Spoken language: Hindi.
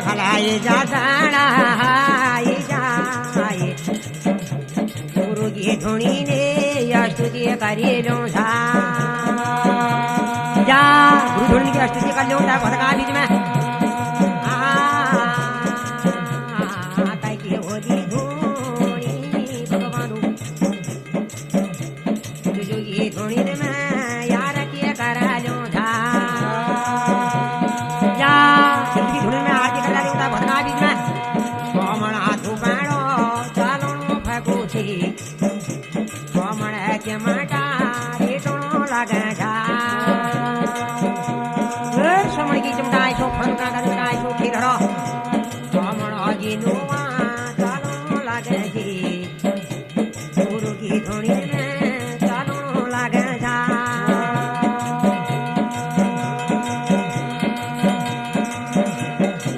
खलाए जा जाना जाए गुरु की धुनी ने स्तुति करी लो जा गुरु धुनी की स्तुति कर लो भटका बीच में की होली धुनी भगवान की धुनी में यार के करा लो जा धुनी में आरती कर लो भटका बीच में कोमणा धुपाणो चालो फगुची कोमण के माटा रेटणो लागे जा समण की चमटाई छो फंका कर गाय छो खीरो